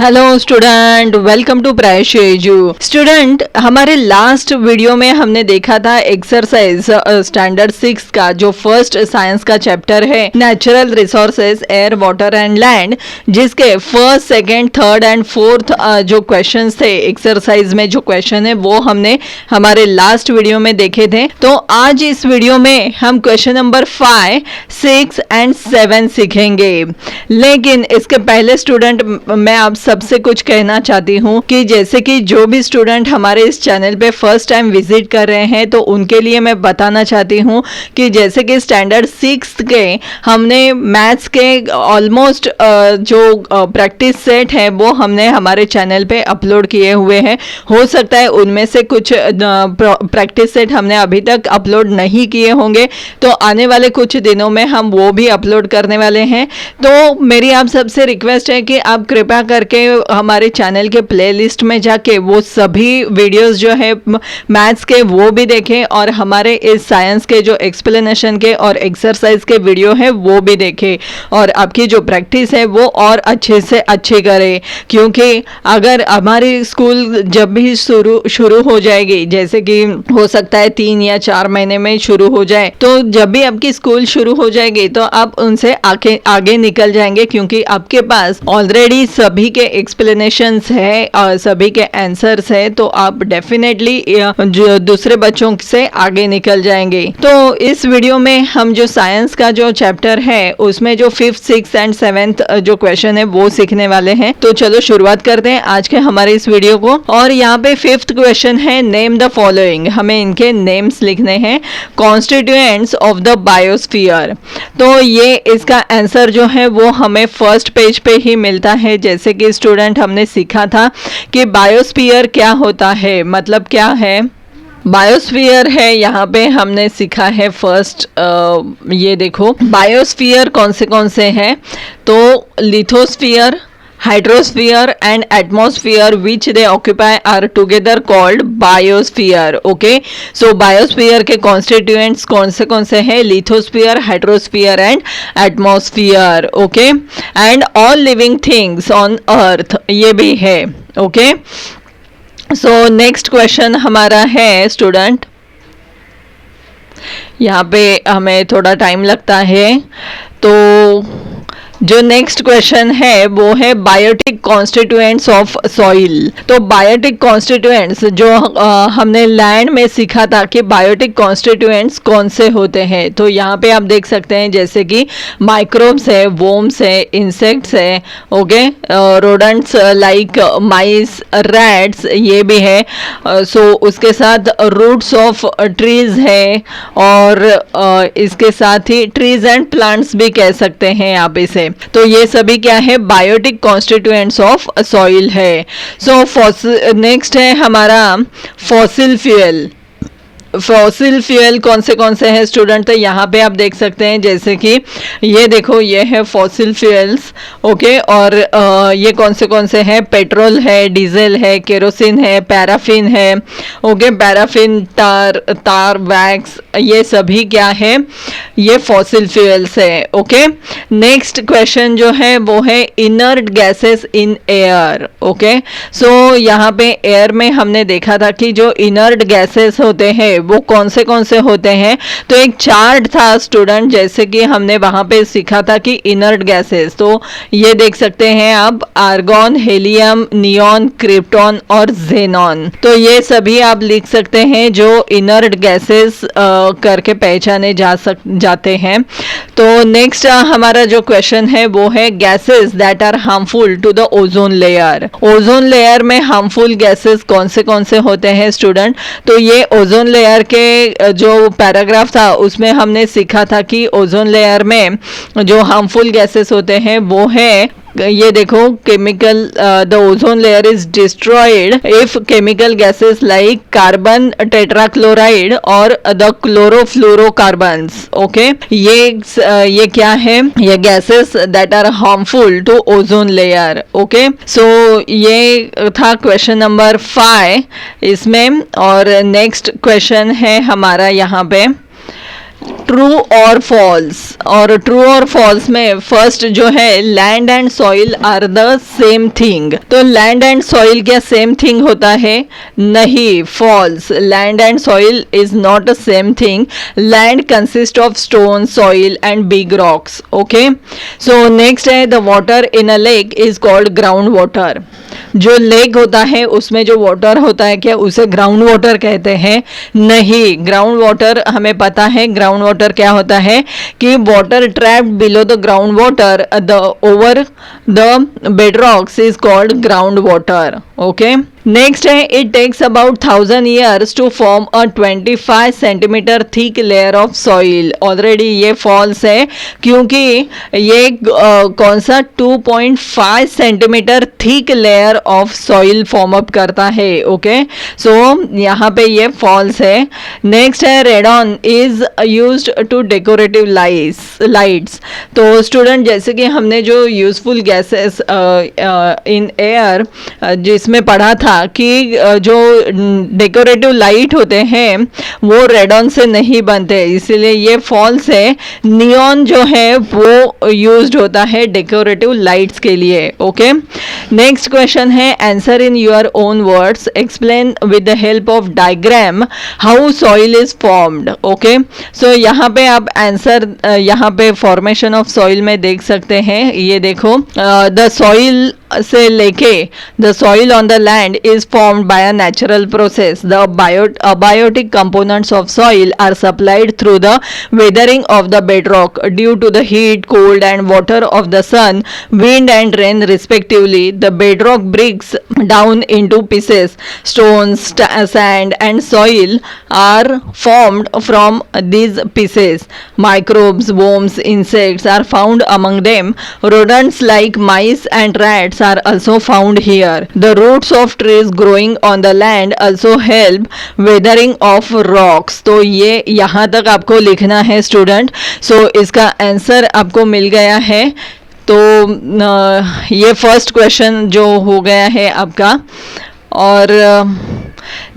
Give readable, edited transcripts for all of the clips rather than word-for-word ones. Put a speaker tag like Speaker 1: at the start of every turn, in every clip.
Speaker 1: Hello student, welcome to Prayash Edu. Student, हमारे last video में हमने देखा था एक्सरसाइज स्टैंडर्ड 6 का जो फर्स्ट साइंस का चैप्टर है natural resources air water and land, जिसके first second third and fourth जो क्वेश्चंस थे एक्सरसाइज में जो क्वेश्चन है वो हमने हमारे लास्ट वीडियो में देखे थे। तो आज इस वीडियो में हम क्वेश्चन नंबर 5, 6 एंड 7 सीखेंगे। लेकिन इसके पहले स्टूडेंट मैं आप सबसे कुछ कहना चाहती हूँ कि जैसे कि जो भी स्टूडेंट हमारे इस चैनल पे फर्स्ट टाइम विजिट कर रहे हैं तो उनके लिए मैं बताना चाहती हूँ कि जैसे कि स्टैंडर्ड 6 के हमने मैथ्स के ऑलमोस्ट जो प्रैक्टिस सेट है वो हमने हमारे चैनल पे अपलोड किए हुए हैं। हो सकता है उनमें से कुछ प्रैक्टिस सेट हमने अभी तक अपलोड नहीं किए होंगे, तो आने वाले कुछ दिनों में हम वो भी अपलोड करने वाले हैं। तो मेरी आप सबसे रिक्वेस्ट है कि आप कृपया करके हमारे चैनल के प्लेलिस्ट में जाके वो सभी वीडियोस जो है मैथ्स के वो भी देखें और हमारे इस साइंस के जो एक्सप्लेनेशन के और एक्सरसाइज के वीडियो है वो भी देखें और आपकी जो प्रैक्टिस है वो और अच्छे से अच्छी करें। क्योंकि अगर हमारी स्कूल जब भी शुरू हो जाएगी, जैसे कि हो सकता है 3 या 4 महीने में शुरू हो जाए, तो जब भी आपकी स्कूल शुरू हो जाएगी तो आप उनसे आगे निकल जाएंगे, क्योंकि आपके पास ऑलरेडी सभी के एक्सप्लेनेशंस है और सभी के आंसर्स है, तो आप डेफिनेटली जो दूसरे बच्चों से आगे निकल जाएंगे। तो इस वीडियो में हम जो साइंस का जो चैप्टर है उसमें जो 5th, 6th एंड 7th जो क्वेश्चन है वो सीखने वाले हैं। तो चलो शुरुआत करते हैं आज के हमारे इस वीडियो को। और यहाँ पे 5th क्वेश्चन है, नेम द फॉलोइंग। हमें इनके नेम्स लिखने हैं, कॉन्स्टिट्यूएंट्स ऑफ द बायोस्फीयर। तो ये इसका आंसर जो है वो हमें फर्स्ट पेज पे ही मिलता है। जैसे कि स्टूडेंट हमने सीखा था कि बायोस्फीयर क्या होता है, मतलब क्या है बायोस्फीयर है। यहाँ पे हमने सीखा है फर्स्ट, ये देखो बायोस्फीयर कौन से हैं। तो lithosphere, hydrosphere and atmosphere which they occupy are together called biosphere. Okay, so biosphere के कॉन्स्टिट्यूएंट्स कौन से हैं? Lithosphere, hydrosphere and atmosphere. Okay, and all living things on earth, ये भी है। ओके, सो नेक्स्ट क्वेश्चन हमारा है स्टूडेंट, यहाँ पे हमें थोड़ा टाइम लगता है। तो जो नेक्स्ट क्वेश्चन है वो है बायोटिक कॉन्स्टिट्यूएंट्स ऑफ सॉइल। तो बायोटिक कॉन्स्टिट्यूएंट्स जो हमने लैंड में सीखा था कि बायोटिक कॉन्स्टिट्यूएंट्स कौन से होते हैं। तो यहाँ पे आप देख सकते हैं जैसे कि माइक्रोब्स है, वोम्स है, इंसेक्ट्स है, ओके, रोडेंट्स लाइक माइस, रैट्स, ये भी है। सो उसके साथ रूट्स ऑफ ट्रीज है और इसके साथ ही ट्रीज एंड प्लांट्स भी कह सकते हैं आप इसे। तो ये सभी क्या है? बायोटिक कॉन्स्टिट्यूएंट्स ऑफ सॉइल है। सो नेक्स्ट है हमारा फॉसिल फ्यूल। फॉसिल फ्यूल कौन से हैं स्टूडेंट? तो यहाँ पे आप देख सकते हैं जैसे कि ये देखो, ये है फॉसिल फ्यूल्स। ओके, और ये कौन से हैं? पेट्रोल है, डीजल है, केरोसिन है, पैराफिन है। ओके, पैराफिन, तार, वैक्स, ये सभी क्या है? ये फॉसिल फ्यूल्स है। ओके, नेक्स्ट क्वेश्चन जो है वो है inert gases in air. Okay, so यहाँ पे एयर में हमने देखा था कि जो इनर्ट गैसेस होते हैं वो कौन से होते हैं। तो एक चार्ट था स्टूडेंट, जैसे कि हमने वहां पे सीखा था कि इनर्ट गैसेस, तो ये देख सकते हैं आप, आर्गॉन, हेलियम, नियॉन, क्रिप्टॉन और जेनॉन। तो ये सभी आप लिख सकते हैं जो इनर्ट गैसेस करके पहचाने जाते हैं। तो नेक्स्ट हमारा जो क्वेश्चन है वो है gases that are harmful to the ozone layer. Ozone layer में हार्मफुल गैसेस कौन से होते हैं स्टूडेंट? तो ये ओजोन लेयर के जो पैराग्राफ था उसमें हमने सीखा था कि ओजोन लेयर में जो हार्मफुल गैसेस होते हैं वो है, ये देखो, chemical, the ozone layer is destroyed if chemical gases like carbon tetrachloride और द क्लोरोफ्लोरोकार्बन्स। ओके, ये क्या है? ये gases that are harmful to ozone layer. Okay, so ये था क्वेश्चन नंबर 5 इसमें। और नेक्स्ट क्वेश्चन है हमारा यहाँ पे ट्रू और फॉल्स, और ट्रू और फॉल्स में फर्स्ट जो है land and soil are the same thing. तो लैंड एंड सॉइल क्या सेम थिंग होता है? नहीं, false. Land and soil is not a same thing. Land consist of stone, soil and big rocks. Okay, so next है the water in a lake is called ground water. जो lake होता है उसमें जो water होता है क्या उसे ग्राउंड वाटर कहते हैं? नहीं, ग्राउंड वाटर हमें पता है ग्राउंड वाटर क्या होता है कि water trapped below the ground water the over the bedrocks is called groundwater. Okay, next है it takes about 1000 years to form a 25 centimeter thick layer of soil. Already ये false है क्योंकि ये कौन सा 2.5 centimetre thick layer of soil form up करता है। Okay, so यहाँ पे ये false है। नेक्स्ट है radon is used to decorative lights. तो स्टूडेंट जैसे कि हमने जो यूजफुल गैसेस इन एयर जिसमें पढ़ा था कि जो डेकोरेटिव लाइट होते हैं वो रेडॉन से नहीं बनते, इसीलिए ये फॉल्स है। नियॉन जो है वो यूज्ड होता है डेकोरेटिव लाइट्स के लिए। ओके, नेक्स्ट क्वेश्चन है answer in your own words, explain with the help of diagram how soil is formed. Okay, so यहाँ पे आप आंसर यहाँ पे फॉर्मेशन ऑफ सॉइल में देख सकते हैं। ये देखो, द सॉइल से लेके the soil on the land is formed by a natural process. The abiotic components of soil are supplied through the weathering of the bedrock due to the heat, cold and water of the sun, wind and rain respectively. The bedrock breaks down into pieces. Stones, sand and soil are formed from these pieces. Microbes, worms, insects are found among them. Rodents like mice and rats are also found here. The roots of trees growing on the land also help weathering of rocks. तो ये यहाँ तक आपको लिखना है student. सो इसका answer आपको मिल गया है। तो ये फर्स्ट क्वेश्चन जो हो गया है आपका। और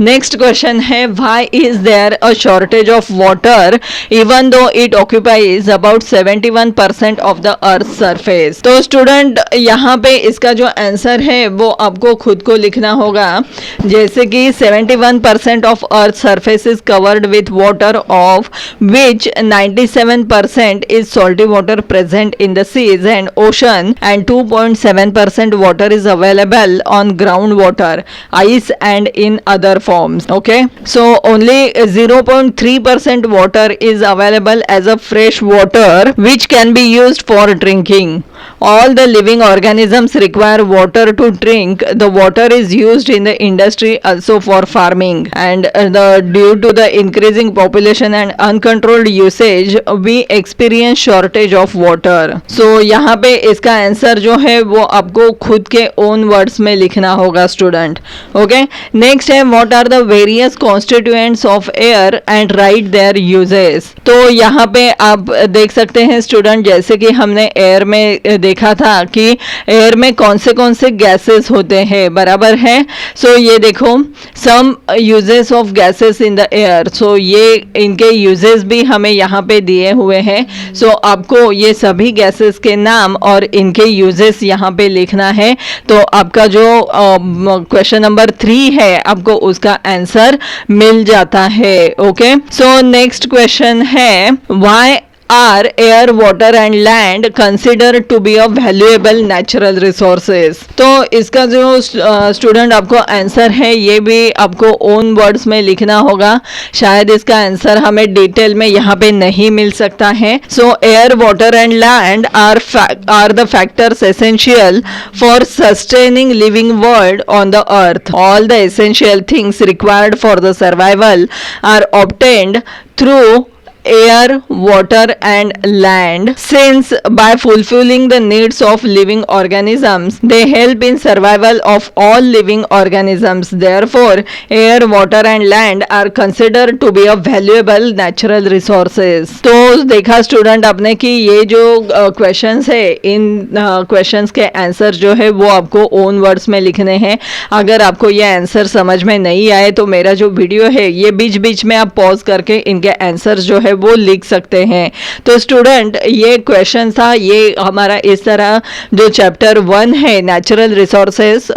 Speaker 1: नेक्स्ट क्वेश्चन है why is there a shortage of water even though it occupies about 71% of the earth surface. तो स्टूडेंट यहाँ पे इसका जो आंसर है वो आपको खुद को लिखना होगा। जैसे कि 71% of earth surface is covered with water of which 97% is salty water present in the seas and ocean and 2.7% water is available on ground water, ice and in other forms. Okay, so only 0.3% water is available as a fresh water which can be used for drinking. All the living organisms require water to drink. The water is used in the industry also for farming, and due to the increasing population and uncontrolled usage we experience shortage of water. So यहाँ पे इसका answer जो है वो आपको खुद के own words में लिखना होगा स्टूडेंट। ओके, नेक्स्ट है what are the various constituents of air and write their uses. तो यहाँ पे आप देख सकते हैं स्टूडेंट जैसे कि हमने एयर में देखा था कि एयर में कौन से गैसेस होते हैं, बराबर है। सो ये देखो some uses of gases in the air. So ये इनके यूजेस भी हमें यहाँ पे दिए हुए हैं। सो आपको ये सभी गैसेस के नाम और इनके यूजेस यहाँ पे लिखना है। तो आपका जो क्वेश्चन नंबर 3 है आपको उसका आंसर मिल जाता है। ओके, सो नेक्स्ट क्वेश्चन है why are air, water and land considered to be a valuable natural resources। तो इसका जो स्टूडेंट आपको आंसर है ये भी आपको ओन वर्ड्स में लिखना होगा। शायद इसका आंसर हमें डिटेल में यहाँ पे नहीं मिल सकता है। So air, water and land are the factors essential for sustaining living world on the earth. All the essential things required for the survival are obtained through air, water and land, since by fulfilling the needs of living organisms they help in survival of all living organisms. Therefore air, water and land are considered to be a valuable natural resources। तो देखा student आपने कि ये जो questions है इन questions के answer जो है वो आपको ओन वर्ड्स में लिखने हैं। अगर आपको ये आंसर समझ में नहीं आए तो मेरा जो वीडियो है ये बीच बीच में आप पॉज करके इनके आंसर जो है वो लिख सकते हैं। तो स्टूडेंट ये क्वेश्चन था, ये हमारा इस तरह जो चैप्टर 1 है natural resources,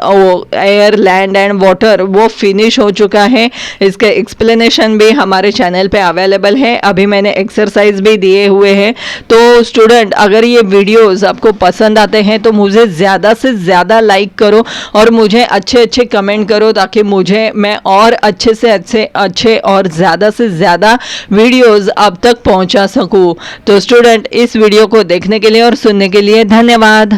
Speaker 1: air, land and water, वो फिनिश हो चुका है। इसके एक्सप्लेनेशन भी हमारे चैनल पे अवेलेबल है। अभी मैंने एक्सरसाइज भी दिए हुए हैं। तो स्टूडेंट अगर ये वीडियोस आपको पसंद आते हैं तो मुझे ज़्यादा से ज़्यादा लाइक करो और मुझे अच्छे अच्छे कमेंट करो, ताकि मैं और अच्छे से अच्छे और ज़्यादा से ज़्यादा वीडियोस आप तक पहुंचा सकूं। तो स्टूडेंट इस वीडियो को देखने के लिए और सुनने के लिए धन्यवाद।